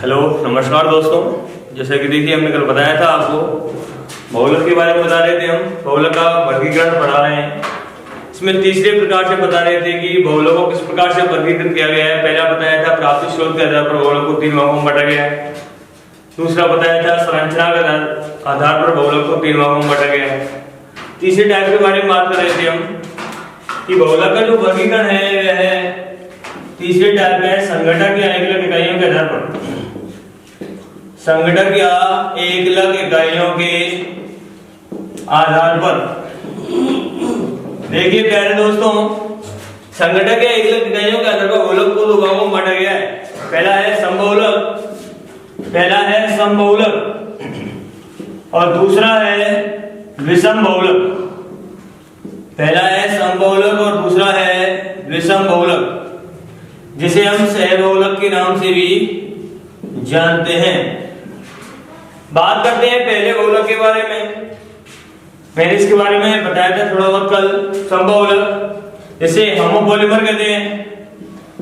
Hello नमस्कार दोस्तों। जैसा कि देखिए हमने कल बताया था आपको बहुलक के बारे में बता रहे थे। हम बहुलक का वर्गीकरण पढ़ा रहे हैं। इसमें तीसरे प्रकार से बता रहे थे कि बहुलक को किस प्रकार से वर्गीकृत किया गया है। पहला बताया था प्राप्ति स्रोत के आधार पर बहुलक को 3 भागों में बांटा गया है। दूसरा बताया था संरचना के आधार पर बहुलक को 3 भागों में बांटा गया है। तीसरे टाइप के बारे में बात कर रहे थे हम कि बहुलक का जो वर्गीकरण है वह है तीसरे टाइप में संघटक या एकलक इकाइयों के आधार पर। संघटक या एकलक इकाइयों के आधार पर देखिए प्यारे दोस्तों, संघटक या एकलक इकाइयों के आधार पर बहुलक को 2 भागों में बांटा गया है। पहला है समबहुलक और दूसरा है विषम बहुलक। पहला है समबहुलक और दूसरा है विषम बहुलक, जिसे हम सहबहुलक के नाम से भी जानते हैं। बात करते हैं पहले बहुलक के बारे में। मैंने इसके बारे में बताया था थोड़ा बहुत कल। समबहुलक इसे होमोपॉलीमर कहते हैं।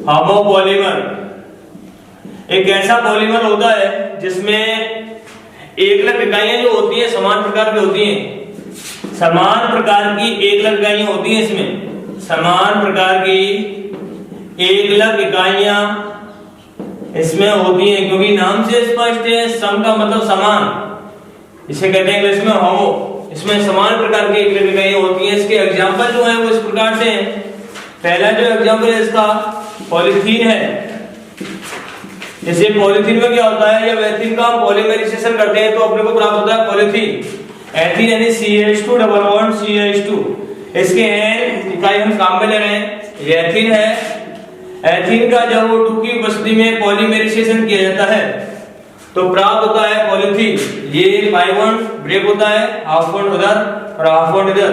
होमोपॉलीमर एक ऐसा पॉलीमर होता है जिसमें एकलक इकाइयां जो होती हैं समान प्रकार की होती हैं। समान प्रकार की एकलक इकाइयां होती हैं। इसमें समान प्रकार की एकलक इकाइयां इसमें होती हैं, क्योंकि नाम से स्पष्ट है। सम का मतलब समान, इसे कहते हैं इंग्लिश में होमो। इसमें समान प्रकार की एकलक इकाइयां होती हैं। इसके एग्जांपल जो है वो इस प्रकार से हैं। पहला जो एग्जांपल है इसका पॉलीथीन है। जैसे पॉलीथीन में क्या होता है, जब एथीन का हम पॉलीमराइजेशन करते हैं तो अपने को प्राप्त होता है पॉलीथीन। एथीन यानी CH2 डबल बॉन्ड CH2। इसके एन इकाई हम काम में ले रहे हैं, ये एथीन है। एथीन का जब O2 की उपस्थिति में पॉलीमराइजेशन किया जाता है तो प्राप्त होता है पॉलीथीन। ये पाई बॉन्ड ब्रेक होता है, हाफ बॉन्ड उधर और हाफ बॉन्ड इधर।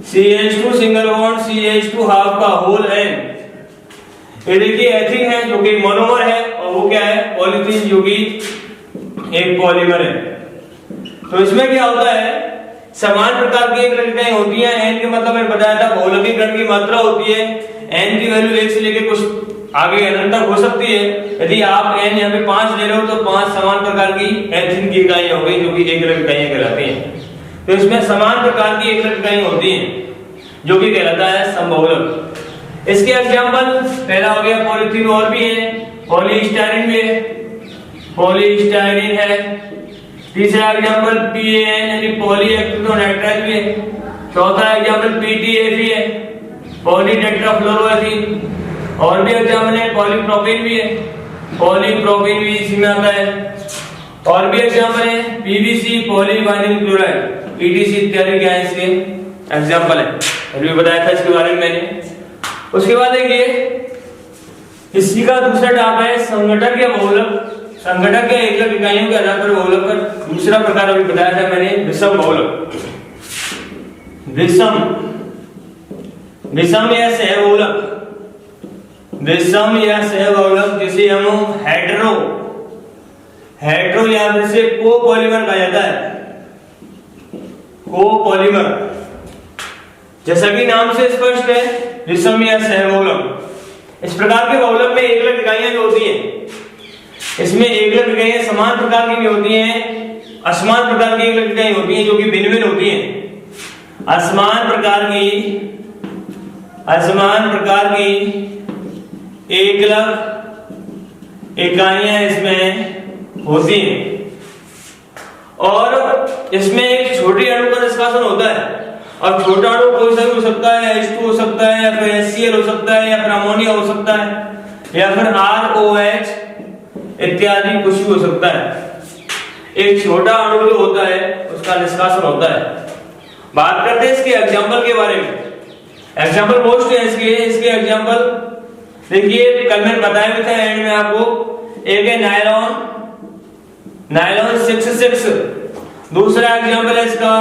CH2 single bond CH2 half का होल एन। ये देखिए एथीन है जो कि मोनोमर है, और वो क्या है पॉलीथीन जो कि एक पॉलीमर है। तो इसमें क्या होता है, समान प्रकार की एकलक इकाइयां होती हैं। एन के मतलब मैंने बताया था बहुलकीकरण की मात्रा होती है। एन की वैल्यू 1 से लेके कुछ आगे अनंत तक हो सकती है। यदि आप एन यहाँ पे 5 ले रहे हो तो 5 समान प्रकार की एथीन की इकाइयां हो गई जो कि एकलक इकाइयां कहलाती हैं। तो इसमें समान प्रकार की एकलक इकाइयां होती हैं जो कि कहलाता है समबहुलक। इसके एग्जांपल पहला हो गया पॉलीथीन, और भी है पॉलीस्टाइरीन में, पॉलीस्टाइरीन है। तीसरा एग्जांपल PAN यानी पॉलीएक्रिलोनाइट्राइल भी है। चौथा एग्जांपल PTFE है, पॉलीटेट्राफ्लोरोएथीन। और भी एग्जांपल है पॉलीप्रोपेन भी है, पॉलीप्रोपेन भी इसी में आता है। और भी एग्जांपल है PVC पॉलीविनाइल क्लोराइड, PTC इत्यादि क्या है इसके एग्जांपल है। अभी बताया था इसके बारे में मैंने। उसके बाद देखिए इसी का दूसरा टाइप है संघटक या बहुलक। संघटक या एकलक इकाइयों के आधार पर बहुलक का दूसरा प्रकार अभी बताया था मैंने, विषम बहुलक। विषम या सहबहुलक, विषम या सहबहुलक जिसे हम हेटेरो या फिर से कोपॉलीमर कहा जाता है। कोपॉलीमर जैसा कि नाम से स्पष्ट है, विषम या सहबहुलक। इस प्रकार के बहुलक में एकलक इकाइयां जो होती हैं, इसमें एकलक इकाइयां समान प्रकार की नहीं होती हैं, असमान प्रकार की एकलक इकाइयां होती हैं जो कि भिन्न भिन्न होती हैं। असमान प्रकार की एकलक इकाइयां इसमें होती हैं, और इसमें एक छोटे अणु का निष्कासन होता है। और छोटा अणु कोई सा भी हो सकता है, H2 हो सकता है, या फिर HCl हो सकता है, या फिर अमोनिया हो सकता है, या फिर ROH इत्यादि कुछ भी हो सकता है। एक छोटा अणु जो होता है उसका निष्कासन होता है। बात करते हैं इसके एग्जांपल के बारे में। एग्जांपल मोस्ट है इसके एग्जांपल देखिए, कल मैंने बताया भी था एंड में आपको। एक है नायलॉन 66। दूसरा एग्जांपल है इसका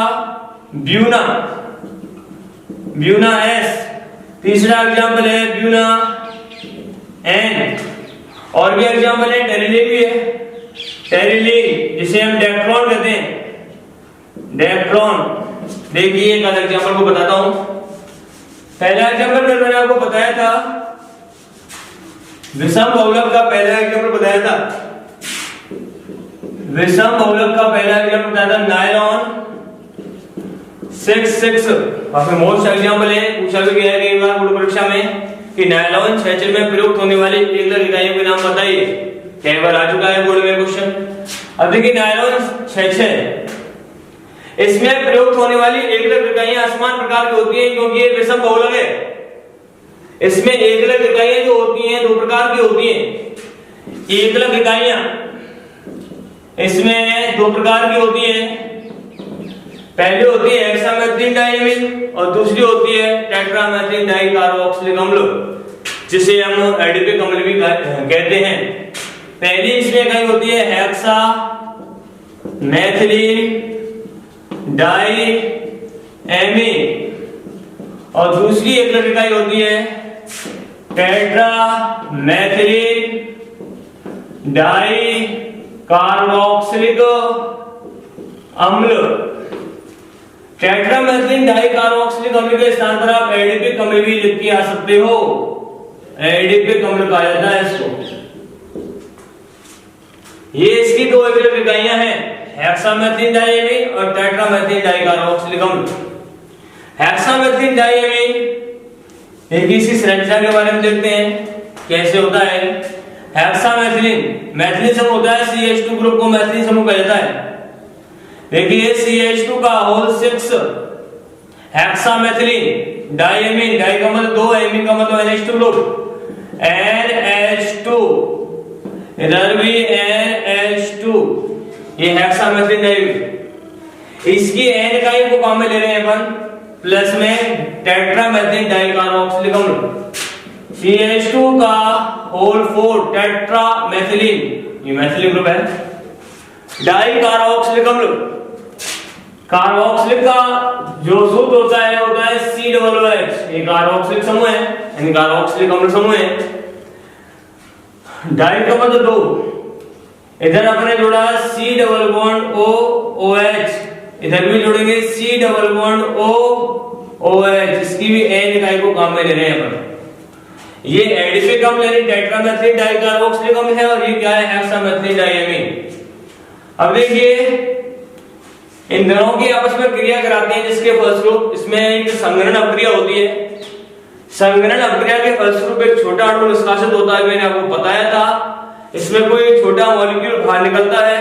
ब्यूना S। तीसरा एग्जांपल है ब्यूना N। और भी एग्जांपल है टेरिलीन भी है, टेरिलीन जिसे हम डेक्ट्रॉन कहते हैं, डेक्ट्रॉन। देखिए एक एग्जांपल को बताता हूं। पहला एग्जांपल मैंने आपको बताया था विषम बहुलक का, पहला एग्जांपल बताया था विषम बहुलक का पहला एग्जाम्पल बताया था नायलॉन 6 काफी मोस्ट एग्जाम्पल है, पूछा भी गया है कई बार बोर्ड परीक्षा में कि नायलॉन 6 में प्रयुक्त होने वाली एकलक इकाइयों के नाम बताइए। कई बार आ चुका है बोर्ड में क्वेश्चन। अब देखिए नायलॉन 6 इसमें प्रयुक्त होने वाली एकलक इकाइयां असमान प्रकार की होती हैं क्योंकि ये विषम बहुलक है। इसमें एकलक इकाइयां जो होती हैं दो प्रकार की होती हैं। एकलक इकाइयां इसमें दो प्रकार की होती हैं। पहली होती है हेक्सामेथिलीन डाइमीन और दूसरी होती है टेट्रामेथिलीन डाइकार्बोक्सिलिक अम्ल, जिसे हम एडिपिक अम्ल भी कहते हैं। पहली इसमें इकाई होती है हेक्सा मैथिलीन डाइएमीन और दूसरी एकलक इकाई होती है टेट्रामेथिलीन डाइकार्बोक्सिलिक अम्ल। टेट्रामेथिलीन डाइकार्बोक्सिलिक अम्ल के स्थान पर आप एडिपिक अम्ल भी लिख के आ सकते हो। एडिपिक अम्ल कहा जाता है इसको। ये इसकी दो एकलक इकाइयां हैं, हेक्सामेथिलीन डाइएमीन और टेट्रामेथिलीन डाइकार्बोक्सिलिक अम्ल। हेक्सामेथिलीन डाइएमीन एक इसी संरचना के बारे में देखते हैं कैसे होता है। हेक्सामेथिलीन मैथिलीन समूह होता है, CH2 ग्रुप को मैथिलीन समूह कहा जाता है। देखिए CH2 का होल 6 हेक्सामेथिलीन डाइएमीन, डाई का मतलब 2, एमीन का मतलब NH2 ग्रुप, NH2 इधर भी NH2, ये हेक्सामेथिलीन डाइएमीन। इसकी N इकाई को काम में ले रहे हैं अपन प्लस में टेट्रामेथिलीन डाइकार्बोक्सिलिक अम्ल। CH2 का होल 4 टेट्रामेथिलीन, ये मैथिलीन ग्रुप है, डाइकार्बोक्सिलिक अम्ल। कार्बोक्सिलिक का जो सूत्र होता है COOH, ये कार्बोक्सिलिक समूह है, यानी कार्बोक्सिलिक अम्ल समूह है। डाई का मतलब 2, इधर अपने जोड़ा C डबल बॉन्ड OH, इधर भी जोड़ेंगे C डबल बॉन्ड OH, इसकी भी N इकाई को काम में ले रहे हैं अपन। ये एडिपिक अम्ल यानी टेट्रामेथिलीन डाइकार्बोक्सिलिक अम्ल है और ये क्या है हेक्सामेथिलीन डाइएमीन। अब देखिए इन दोनों की आपस में क्रिया कराते हैं जिसके फलस्वरूप इसमें एक संघनन अपक्रिया होती है। संघनन अपक्रिया के फलस्वरूप एक छोटा अणु निष्कासित होता है, मैंने आपको बताया था। इसमें कोई छोटा मॉलिक्यूल बाहर निकलता है,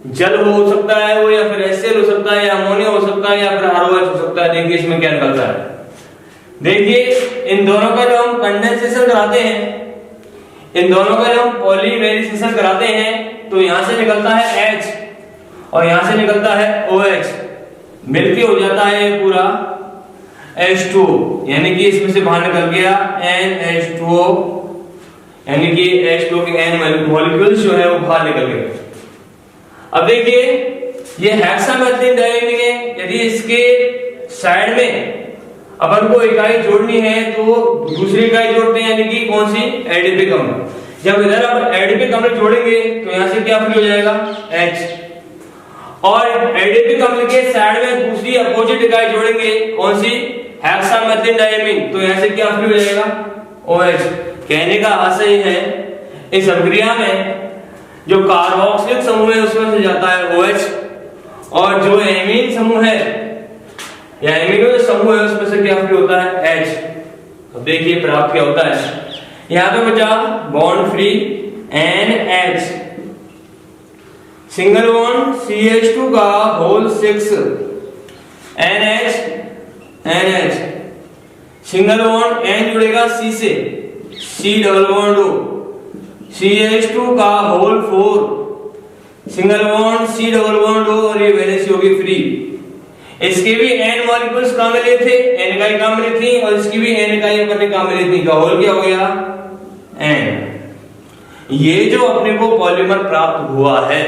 जल हो सकता है वो, या फिर HCl हो सकता है, या अमोनिया हो सकता है, या फिर ROH हो सकता है। देखिए इसमें क्या निकलता है। देखिए इन दोनों का जब हम कंडेंसेशन कराते हैं, इन दोनों का जब हम पॉलीमेराइजेशन कराते हैं तो यहां से निकलता है H और यहां से निकलता है OH, मिलके हो जाता है पूरा H2, यानी कि इसमें से बाहर निकल गया NH2O, यानी कि H2O के N मॉलिक्यूल्स जो है वो बाहर निकल गए। अब देखिए ये हेक्सामेथिलीन डाइएमीन है, यदि इसके साइड में अपन को इकाई जोड़नी है तो दूसरी इकाई जोड़ते हैं, यानी कि कौन सी, एडिपिक अम्ल। जब इधर अपन एडिपिक अम्ल जोड़ेंगे तो यहां से क्या फ्री हो जाएगा H, और एडिपिक अम्ल के साइड में दूसरी अपोजिट इकाई जोड़ेंगे कौन सी, हेक्सामेथिलीन डाइएमीन, तो यहां से क्या फ्री हो जाएगा OH। कहने का आशय है इस अभिक्रिया में जो कार्बोक्सिलिक समूह है उसमें से जाता है OH, और जो एमीन समूह है या एमिनो समूह है उसमें से क्या फ्री होता है H। अब देखिए प्राप्त क्या होता है, यहां पे बचा bond free NH, single bond CH2 का whole 6 NH, single bond N जुड़ेगा C से, C double bond O, CH2 का whole 4 single bond C double bond O, और ये वैलेंसी होगी फ्री। इसके भी N मॉलिक्यूल्स काम में लिए थे, N इकाई काम में ली थी, और इसकी भी N इकाई अपन ने काम में ली थी, का होल क्या हो गया N। ये जो अपने को पॉलीमर प्राप्त हुआ है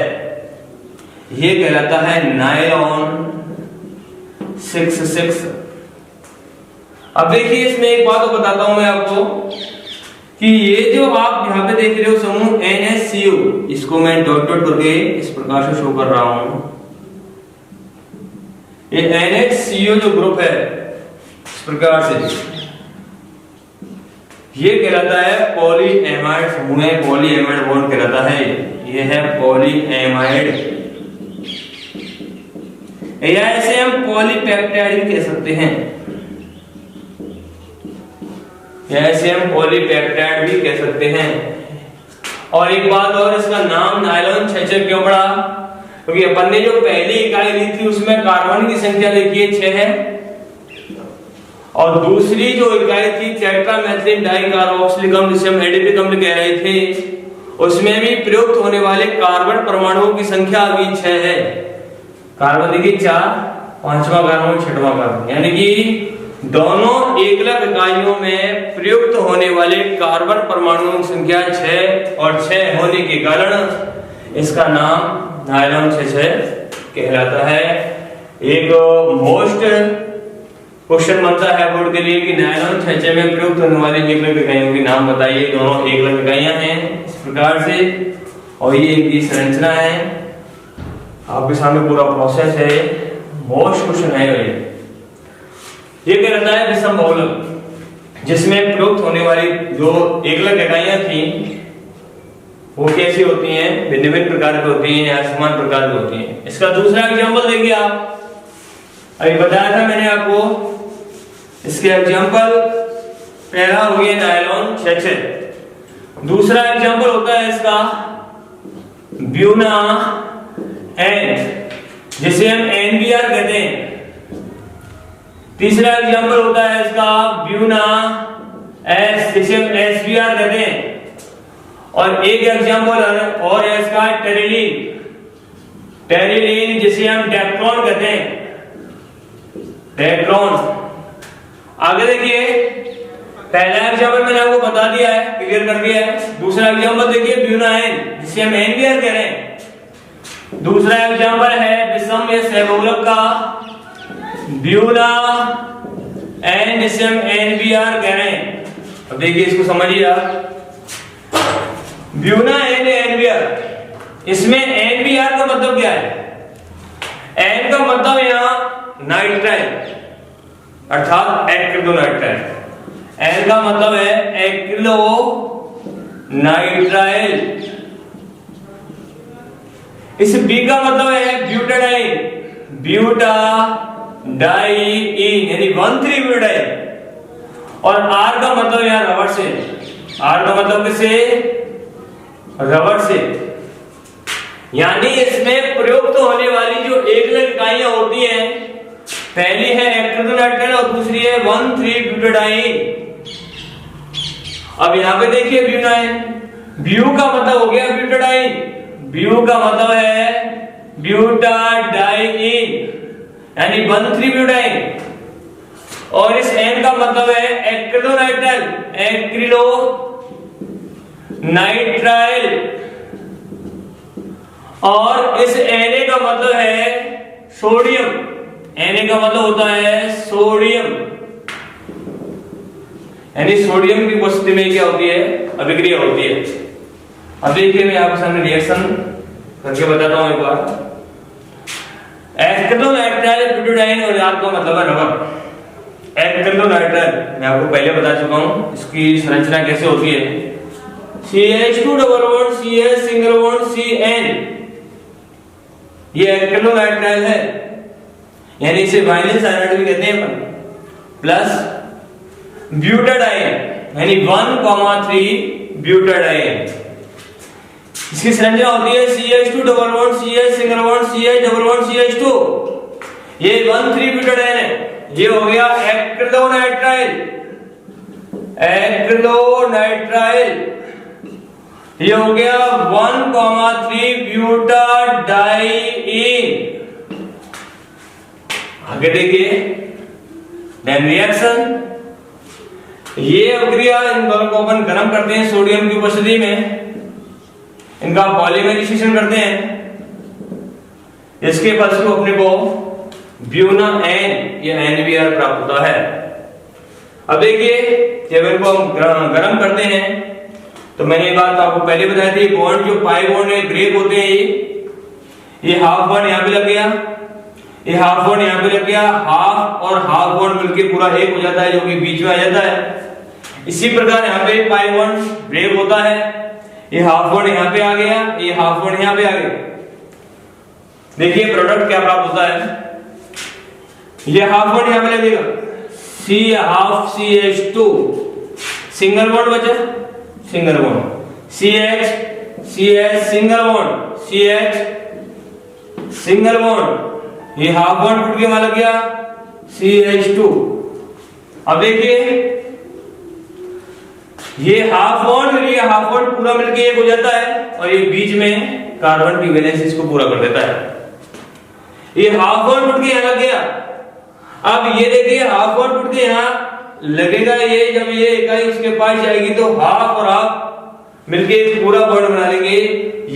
ये कहलाता है नायलॉन 6। अब देखिए इसमें एक बात तो बताता हूं मैं आपको कि ये जो आप यहां पे देख रहे हो समूह NHCO, इसको मैं डॉट डॉट करके इस प्रकार से शो कर रहा हूं। ये NHCO जो ग्रुप है इस प्रकार से ये कहलाता है पॉलीएमाइड समूह है, पॉलीएमाइड बॉन्ड कहलाता है ये है पॉलीएमाइड, या इसे हम पॉलीपेप्टाइड भी कह सकते हैं, या इसे हम पॉलीपेप्टाइड भी कह सकते हैं। और एक बात और, इसका नाम नायलॉन 6 क्यों पड़ा? क्योंकि अपन ने जो पहली इकाई ली थी उसमें कार्बन की संख्या देखिए 6 है, और दूसरी जो इकाई थी टेट्रामेथिलीन डाइकार्बोक्सिलिक अम्ल जिसे हम एडिपिक अम्ल कह रहे थे, उसमें भी प्रयुक्त होने वाले कार्बन परमाणुओं की संख्या अभी 6 है। कार्बन देखिए 4, 5वां कार्बन 6वां कार्बन, यानी कि दोनों एकलक इकाइयों में प्रयुक्त होने वाले कार्बन परमाणुओं की संख्या 6 और 6 होने के कारण इसका नाम नायलॉन 6 कहलाता है। एक मोस्ट क्वेश्चन बनता है बोर्ड के लिए कि नायलॉन 6 में प्रयुक्त होने वाली एकलक इकाइयों के नाम बताइए। दोनों एकलक इकाइयां हैं इस प्रकार से, और ये इनकी संरचना है, आपके सामने पूरा प्रोसेस है, मोस्ट क्वेश्चन है ये कहता है विषम बहुलक, जिसमें प्रयुक्त होने वाली जो एकलक इकाइयां थी वो कैसी होती हैं, भिन्न भिन्न प्रकार की होती हैं या समान प्रकार की होती हैं। इसका दूसरा एग्जांपल देखिए, आप अभी बताया था मैंने आपको, इसके एग्जांपल पहला हो गया नायलॉन 6, दूसरा एग्जांपल होता है इसका ब्यूना एन, जिसे हम NBR कहते हैं। तीसरा एग्जांपल होता है इसका ब्यूना एस, जिसे हम SBR कहते हैं। और एक एग्जांपल और है इसका टेरिलीन, टेरिलीन जिसे हम डेक्ट्रॉन कहते हैं, डेक्ट्रॉन। आगे देखिए, पहला एग्जांपल मैंने आपको बता दिया है, क्लियर कर दिया है। दूसरा एग्जांपल देखिए ब्यूना एन, जिसे हम NBR कह रहे हैं। दूसरा एग्जांपल है विषम या सहबहुलक का ब्यूना एन, जिसे हम NBR कह रहे हैं। अब देखिए इसको समझिए आप, ब्यूना एन NBR, इसमें NBR का मतलब क्या है? N का मतलब यहां नाइट्राइल अर्थात एक्रिलोनाइट्राइल, N का मतलब है एक्रिलो नाइट्राइल। इस B का मतलब है ब्यूटाडाइन, ब्यूटाडाइन यानी 1,3 ब्यूटाडाइन। और R का मतलब यहां रबर से, R का मतलब किसे? रबर से। यानी इसमें प्रयुक्त होने वाली जो एकलक इकाइयां होती हैं, पहली है एक्रिलोनाइट्राइल और दूसरी है 1,3 ब्यूटाडाइन। अब यहां पे देखिए ब्यूनाइन, ब्यू का मतलब हो गया ब्यूटाडाइन, ब्यू का मतलब है ब्यूटाडाइन यानी 1,3 ब्यूटाडाइन। और इस एन का मतलब है एक्रिलोनाइट्राइल, एक्रिलो नाइट्राइल। और इस Na का मतलब है सोडियम, Na का मतलब होता है सोडियम, यानी सोडियम की उपस्थिति में क्या होती है? अभिक्रिया होती है। अब देखिए मैं आपके सामने रिएक्शन करके बताता हूं एक बार। एक्रिलोनाइट्राइल ब्यूटाडाइन और याद का मतलब है रबर। एक्रिलोनाइट्राइल मैं आपको पहले बता चुका हूं, इसकी संरचना कैसे होती है। CH2 double bond CH single bond CN, ये एक्रिलोनाइट्राइल है, यानी इसे वाइनिल साइनाइड भी कहते हैं अपन। प्लस ब्यूटाडाइन यानी 1,3 ब्यूटाडाइन। इसकी संरचना होती है CH2 double bond CH single bond CH double bond CH2, ये 1,3 ब्यूटाडाइन है। ये हो गया एक्रिलोनाइट्राइल, एक्रिलोनाइट्राइल। ये हो गया 1,3 ब्यूटाडाइन। आगे देखिए देन रिएक्शन, ये अभिक्रिया इन दोनों को अपन गर्म करते हैं सोडियम की उपस्थिति में, इनका पॉलीमराइजेशन करते हैं। इसके फलस्वरूप अपने को ब्यूना एन या NBR प्राप्त होता है। अब देखिए जब इनको हम गर्म करते हैं तो मैंने ये बात आपको पहले बताई थी, बॉन्ड जो पाई बॉन्ड है ब्रेक होते हैं, ये हाफ बॉन्ड यहाँ पे लग गया, ये हाफ बॉन्ड यहाँ पे लग गया, हाफ और हाफ बॉन्ड मिलके पूरा एक हो जाता है जो कि बीच में आ जाता है। इसी प्रकार यहाँ पे पाई बॉन्ड ब्रेक होता है, ये हाफ बॉन्ड यहाँ पे आ गया, ये हाफ बॉन्ड यहाँ पे आ गया। देखिए प्रोडक्ट क्या प्राप्त होता है, ये हाफ बॉन्ड यहाँ पे लगेगा, C half CH2 single bond बचा, single bond CH single bond CH single bond, ये हाफ बॉन्ड टूट के वहां लग गया CH2। अब देखिए ये हाफ बॉन्ड और ये हाफ बॉन्ड पूरा मिलके एक हो जाता है और ये बीच में कार्बन की वैलेंस इसको पूरा कर देता है। ये हाफ बॉन्ड टूट के यहां लग गया। अब ये देखिए हाफ बॉन्ड टूट के यहां लगेगा, ये जब ये इकाई उसके पास जाएगी तो हाफ और हाफ मिलके पूरा बॉन्ड बना लेंगे।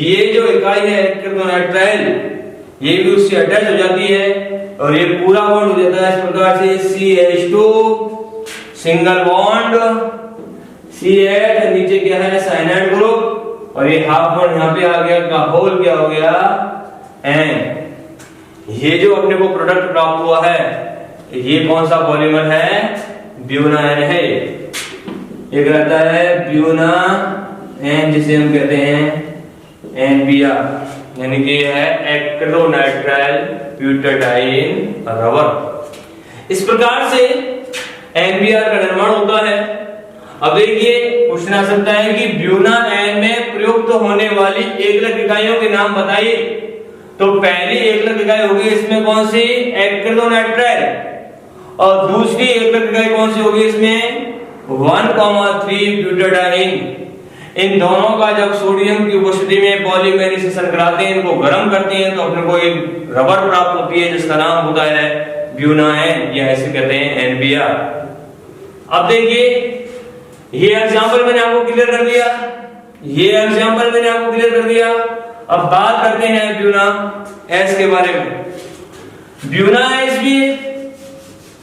ये जो इकाई है नाइट्राइल ये भी उससे अटैच हो जाती है और ये पूरा बॉन्ड हो जाता है इस प्रकार से CH2 सिंगल बॉन्ड CH, नीचे क्या है साइनाइड ग्रुप और ये हाफ बॉन्ड यहाँ पे आ गया का होल क्या हो गया N। ये जो अपने को प्रोडक्ट प्राप्त हुआ है ये कौन सा पॉलीमर है, ब्यूना N है। ये कहता है ब्यूना N जिसे हम कहते हैं NBR, यानी कि है एक्रिलोनाइट्राइल ब्यूटाडाइन रबर। इस प्रकार से NBR का निर्माण होता है। अब देखिए क्वेश्चन आ सकता है कि ब्यूना N में प्रयुक्त होने वाली एकलक इकाइयों के नाम बताइए। तो पहली एकलक इकाई होगी इसमें कौन सी, एक्रिलोनाइट्राइल, और दूसरी एकलक इकाई कौन सी होगी इसमें 1,3 ब्यूटाडाइन। इन दोनों का जब सोडियम की उपस्थिति में पॉलीमराइजेशन कराते हैं, इनको गर्म करते हैं, तो अपने को एक रबर प्राप्त होती है जिसका नाम होता है ब्यूना N, या ऐसे कहते हैं NBR। अब देखिए ये एग्जांपल मैंने आपको क्लियर कर दिया, ये एग्जांपल मैंने आपको क्लियर कर दिया। अब बात करते हैं ब्यूना S के बारे में। ब्यूना S भी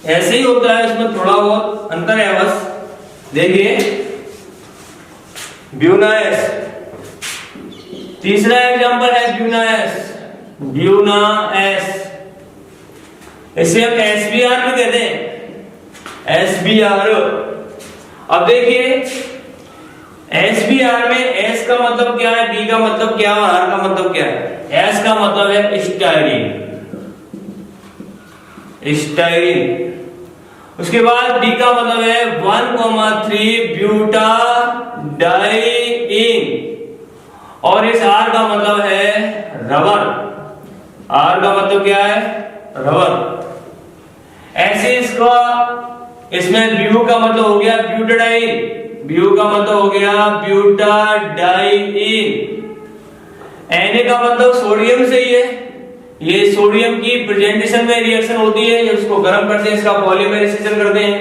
ऐसे ही होता है, इसमें थोड़ा बहुत अंतर है बस। देखिए ब्यूना S, तीसरा एग्जांपल है ब्यूना S, ब्यूना S, इसे हम SBR भी कहते हैं, SBR। अब देखिए SBR में S का मतलब क्या है, B का मतलब क्या है, R का मतलब क्या है। S का मतलब है स्टाइरीन, स्टाइरीन। उसके बाद B का मतलब है 1,3 ब्यूटाडाइन, और इस R का मतलब है रबर। R का मतलब क्या है, रबर। ऐसे इसका इसमें ब्यू का मतलब हो गया ब्यूटाडाइन, ब्यू का मतलब हो गया ब्यूटाडाइन। Na का मतलब सोडियम से ही है, ये सोडियम की प्रेजेंटेशन में रिएक्शन होती है, जब इसको गर्म करते हैं इसका पॉलीमराइजेशन करते हैं।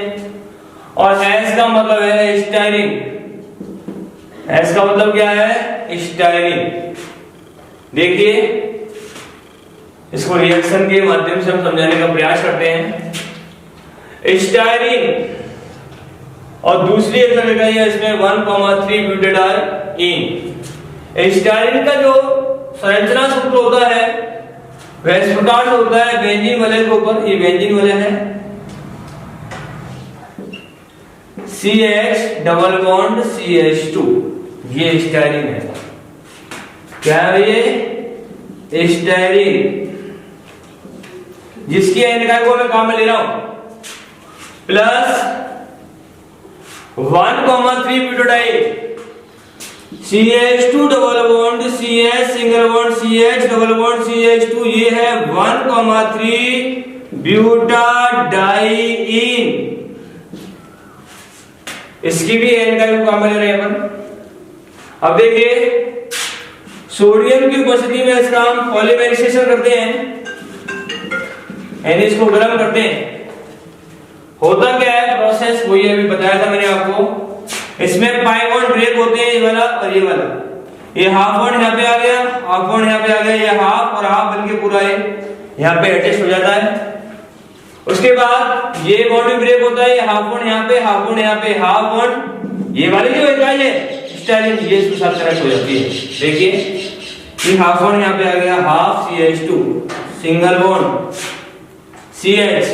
और S का मतलब है स्टाइरीन, S का मतलब क्या है, स्टाइरीन। देखिए इसको रिएक्शन के माध्यम से हम समझाने का प्रयास करते हैं। स्टाइरीन और दूसरी एक इकाई है इसमें 1,3 ब्यूटाडाइन। स्टाइरीन का जो संरचना सूत्र होता है वह इस प्रकार से होता है, बेंजीन वलय के ऊपर, ये बेंजीन वलय है, CH डबल बॉन्ड CH2, ये स्टाइरीन है। क्या है ये, स्टाइरीन, जिसकी N इकाई को मैं काम में ले रहा हूं, plus 1,3 butadiene, CH2 double bond CH single bond CH double bond CH2, ये है 1,3 ब्यूटाडाइन। इसकी भी N का काम ले रहे हैं अपन। अब देखिए सोडियम की उपस्थिति में इसका हम पॉलीमराइजेशन करते हैं, यानी इसको गर्म करते हैं। होता क्या है प्रोसेस, वही अभी बताया था मैंने आपको। इसमें पाई बॉन्ड ब्रेक होते हैं, ये वाला और ये वाला। ये हाफ बॉन्ड यहाँ पे आ गया, हाफ बॉन्ड यहाँ पे आ गया, ये हाफ और हाफ बनके पूरा है यहाँ पे एडजस्ट हो जाता है। उसके बाद ये बॉन्ड भी ब्रेक होता है, ये हाफ बॉन्ड यहाँ पे, हाफ बॉन्ड यहाँ पे, हाफ बॉन्ड ये वाली जो इकाई है स्टाइरीन, ये इसके साथ कनेक्ट हो जाती है। देखिए ये हाफ बॉन्ड यहाँ पे आ गया, half CH2 single bond CH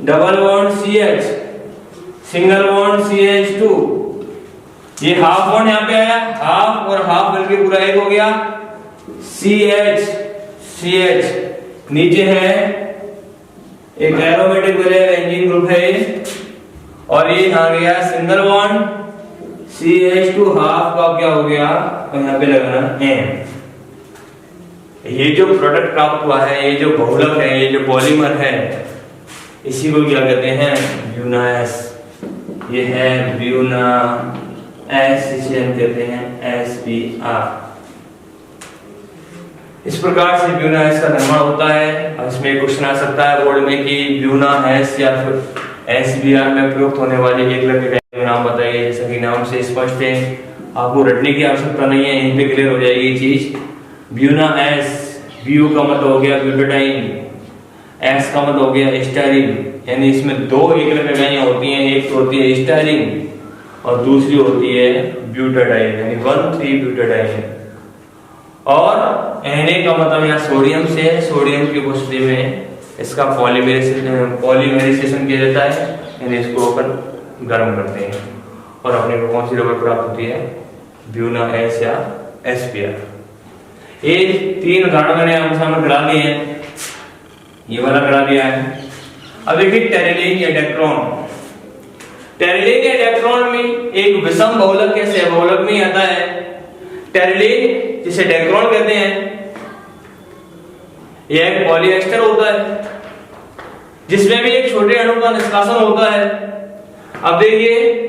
double bond CH single bond CH2 ये हाफ बॉन्ड यहाँ पे आया, हाफ और हाफ मिलके पूरा एक हो गया, CH CH। नीचे है एक एरोमेटिक बेंजीन ग्रुप है ये, और ये आ गया सिंगल बॉन्ड CH2 हाफ का क्या हो गया, और यहाँ पे लगाना M। ये जो प्रोडक्ट प्राप्त हुआ है, ये जो बहुलक है, ये जो पॉलीमर है, इसी को क्या कहते हैं, ब्यूना एस। ये है ब्यूना एस, इसे हम कहते हैं SBr। इस प्रकार से ब्यूना एस का निर्माण होता है। और इसमें क्वेश्चन आ सकता है बोर्ड में कि ब्यूना एस या फिर SBr में प्रयुक्त होने वाले एकलव्य इकाई का नाम बताइए। जैसा कि नाम से स्पष्ट है, आपको रटने की आवश्यकता नहीं है, यहीं पे क्लियर हो जाएगी ये चीज। ब्यूना एस, ब्यू का मतलब हो गया ब्यूटाडाइन, एस का मतलब हो गया स्टाइरिन, यानी इसमें दो एकलव्य इकाइयां होती हैं, एक तो होती है स्टाइरिन और दूसरी होती है ब्यूटाडाइन, यानी 1,3 ब्यूटाडाइन। और Na का मतलब यहाँ सोडियम से है, सोडियम की उपस्थिति में इसका पॉलीमराइजेशन किया जाता है, यानी इसको अपन गर्म करते हैं और अपने को कौन सी रबर प्राप्त होती है, ब्यूना एस या SBr। ये 3 उदाहरण मैंने आपके सामने करा दिए हैं, ये वाला करा दिया है। अब देखिए टेरिलीन या डेक्ट्रॉन। टेरिलीन या डेक्ट्रॉन में एक विषम बहुलक के सहबहुलक में आता है। टेरिलीन जिसे डेक्ट्रॉन कहते हैं, यह एक पॉलीएस्टर होता है जिसमें भी एक छोटे अणु का निष्कासन होता है। अब देखिए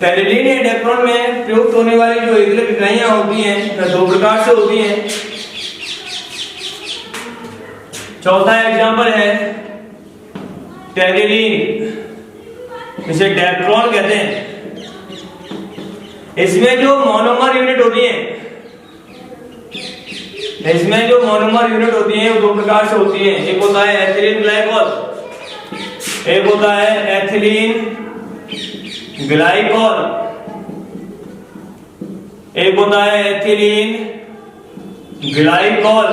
टेरिलीन या डेक्ट्रॉन में प्रयुक्त होने वाली जो एकलव्य इकाइयां होती हैं वह 2 प्रकार से होती हैं। चौथा एग्जांपल है टेरिलीन, इसे डेक्ट्रॉन कहते हैं। इसमें जो मोनोमर यूनिट होती है, इसमें जो मोनोमर यूनिट होती हैं वो 2 प्रकार से होती हैं। एक होता है एथिलीन ग्लाइकॉल, एक होता है एथिलीन ग्लाइकॉल, एक होता है एथिलीन ग्लाइकॉल,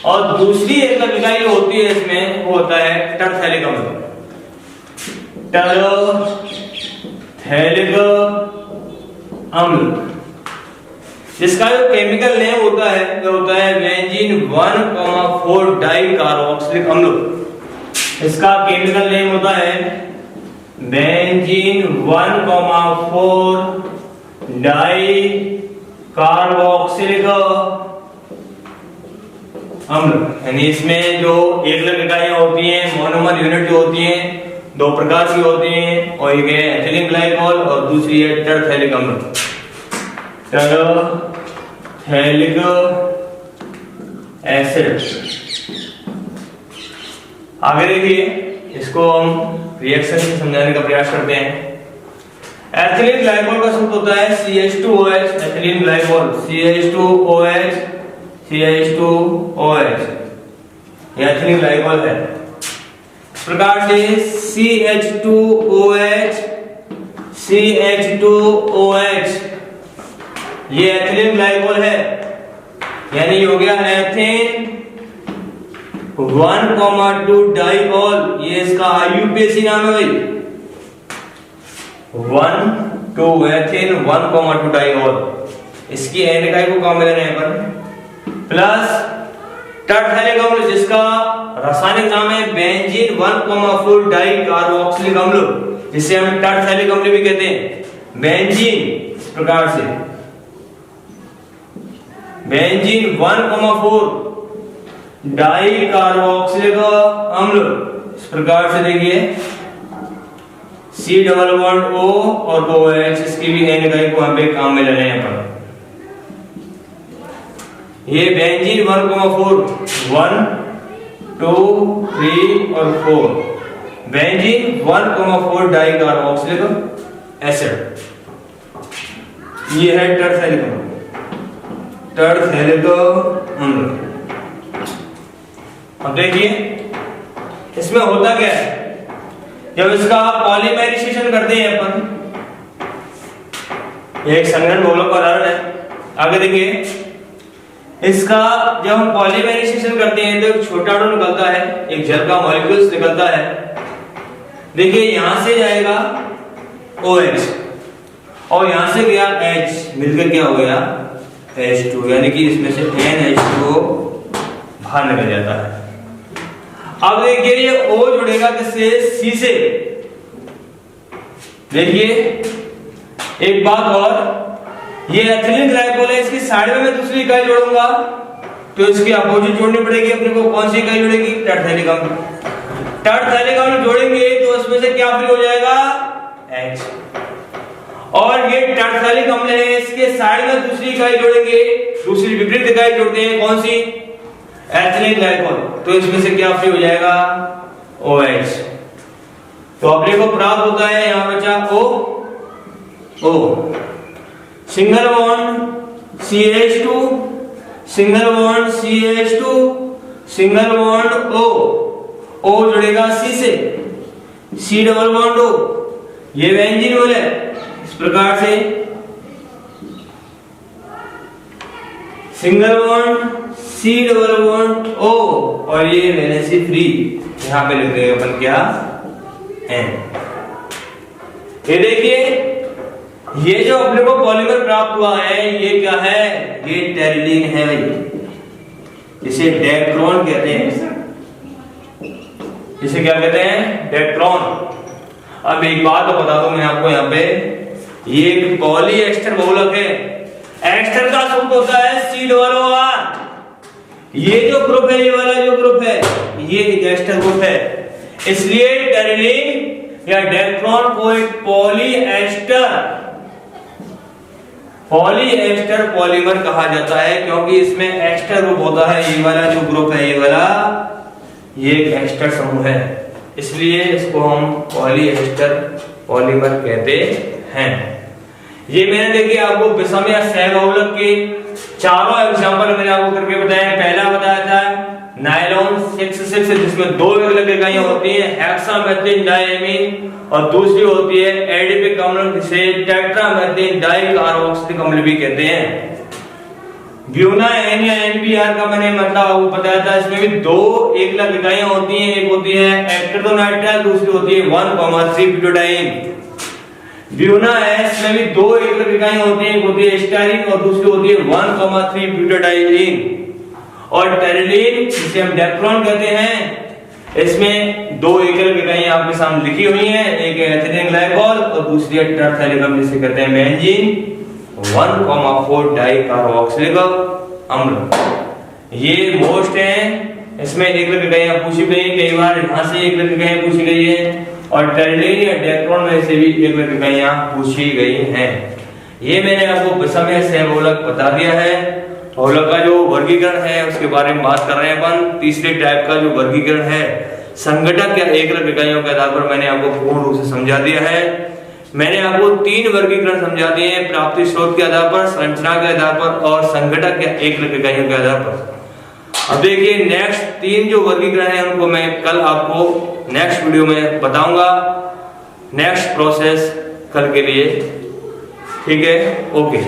और दूसरी एक इकाई होती है इसमें वो होता है टरथैलिक अम्ल। टरथैलिक अम्ल, जिसका जो केमिकल नेम होता है वो होता है बेंजीन 1,4 डाइकार्बोक्सिलिक अम्ल। इसका केमिकल नेम होता है बेंजीन 1,4 डाइकार्बोक्सिलिक अम्ल। यानी इसमें जो एकलव्य इकाइयां होती हैं, मोनोमर यूनिट जो होती हैं, 2 प्रकार की होती हैं, और एक है एथिलीन ग्लाइकॉल और दूसरी है टरथैलिक अम्ल। टरथैलिक एसिड। आगे देखिए, इसको हम रिएक्शन से समझाने का प्रयास करते हैं। एथिलीन ग्लाइकॉल का सूत्र होता है CH2OH, ethylene glycol CH2OH, CH2OH, यह एथिलीन ग्लाइकॉल है। इस प्रकार से CH2OH, CH2OH ये एथिलीन ग्लाइकॉल है, यानी हो गया एथेन 1,2 डाइकॉल। ये इसका IUPAC नाम है भाई, 1,2 एथेन 1,2 डाइकॉल। इसकी N इकाई को काम मिलाना है पर प्लस टरथैलिक अम्ल, जिसका रासायनिक नाम है बेंजीन 1,4 डाइकार्बोक्सिलिक अम्ल, जिसे हम टरथैलिक अम्ल भी कहते हैं। बेंजीन इस प्रकार से बेंजीन 1,4 डाइकार्बोक्सिलिक अम्ल, इस प्रकार से देखिए C डबल बॉन्ड O और OH, इसकी भी N इकाई को हम पे काम में लेने हैं पर। ये बेंजीन 1,4 1 2 3 और 4, बेंजीन 1,4 डाइकार्बोक्सिलिक एसिड। ये है टरथैलिक अम्ल, टरथैलिक अम्ल। अब देखिए इसमें होता क्या है, जब इसका पॉलीमराइजेशन करते हैं अपन, ये एक संघनन बहुलक का उदाहरण है। आगे देखिए, इसका जब हम पॉलीमराइजेशन करते हैं तो एक छोटा अणु निकलता है, एक जल का मॉलिक्यूल्स निकलता है। देखिए यहां से जाएगा OH और यहां से गया H मिलकर क्या हो गया H2, यानी कि इसमें से NH2 बाहर निकल जाता है। अब देखिए ये O जुड़ेगा किससे, C से। देखिए एक बात और, ये एथिलीन ग्लाइकोल है, इसकी साइड में मैं दूसरी इकाई जोड़ूंगा तो इसकी अपोजिट जोड़नी पड़ेगी अपने को। कौन सी इकाई जुड़ेगी, टर्टैलिक अम्ल। टर्टैलिक अम्ल जोड़ेंगे तो उसमें से क्या फ्री हो जाएगा, H। और ये टर्टैलिक अम्ल है, इसके साइड में दूसरी इकाई जोड़ेंगे, दूसरी विपरीत इकाई जोड़ते हैं, कौन सी, एथिलीन ग्लाइकोल, तो इसमें से क्या फ्री हो जाएगा, OH। तो अपने को प्राप्त होता है यहां बचा O single bond CH2, single bond CH2, single bond O जुड़ेगा C से, C डबल बॉन्ड O, ये बेंजीन बोले इस प्रकार से single bond C double bond O और ये वैलेंसी फ्री, यहां पे लिख देंगे अपन क्या, N। ये देखिए ये जो अपने को पॉलीमर प्राप्त हुआ है ये क्या है, ये टेरिलीन है भाई, इसे डेक्ट्रॉन कहते हैं, इसे क्या कहते हैं, डेक्ट्रॉन। अब एक बात तो बता दूं मैं आपको, यहाँ पे ये एक पॉलीएस्टर बहुलक है, एस्टर का सूत्र होता है C+O। ये जो ग्रुप है, ये वाला जो ग्रुप है ये एक एस्टर ग्रुप है, इसलिए टेरिलीन या डेक्ट्रॉन को एक पॉलीएस्टर पॉलीमर कहा जाता है, क्योंकि इसमें एस्टर ग्रुप होता है। ये वाला जो ग्रुप है, ये वाला, ये एक एस्टर समूह है, इसलिए इसको हम पॉलीएस्टर पॉलीमर कहते हैं। ये मैंने देखिए आपको विषम या सहबहुलक के चारों एग्जांपल मैंने आपको करके बताया। पहला बताया था नायलॉन 6 जिसमें दो अलग इकाइयां होती हैं, हेक्सामेथिन डायमीन, और दूसरी होती है एडिपिक अम्ल जिसे टेट्रामेथिन डाइकार्बोक्सिलिक अम्ल भी कहते हैं। ब्यूना एन या NBR का मैंने मतलब आपको बताया था, इसमें भी दो एकलक इकाइयां होती हैं, एक होती है एक्टिनोनाइट्राइल, दूसरी होती है 1,3 ब्यूटाडाइन। ब्यूना है, इसमें भी दो एकलक इकाइयां होती हैं, एक होती है स्टाइरिन और दूसरी होती है 1,3 ब्यूटाडाइन। और टेरिलीन जिसे हम डेक्ट्रॉन कहते हैं, इसमें दो एकल इकाइयां आपके सामने लिखी हुई हैं, एक है एथिलीन ग्लाइकोल और दूसरी है टर्टैलिक अम्ल जिसे कहते हैं बेंजीन 1,4 डाइकार्बोक्सिलिक अम्ल। ये मोस्ट है, इसमें एकल इकाइयां पूछी गई हैं, कई बार यहां से एकल इकाइयां पूछी गई है, और टेरिलीन या डेक्ट्रॉन में से भी एकल इकाइयां पूछी गई हैं। ये मैंने आपको विषम या सहबहुलक बता दिया है। बहुलक का जो वर्गीकरण है उसके बारे में बात कर रहे हैं अपन। तीसरे टाइप का जो वर्गीकरण है संघटक या एकलक इकाइयों के आधार पर मैंने आपको पूर्ण रूप से समझा दिया है। मैंने आपको तीन वर्गीकरण समझा दिए हैं, प्राप्ति स्रोत के आधार पर, संरचना के आधार पर और संघटक या एकलक इकाइयों के आधार पर। अब देखिए नेक्स्ट तीन जो वर्गीकरण है उनको मैं कल आपको नेक्स्ट वीडियो में बताऊंगा, नेक्स्ट प्रोसेस कल के लिए, ठीक है, ओके।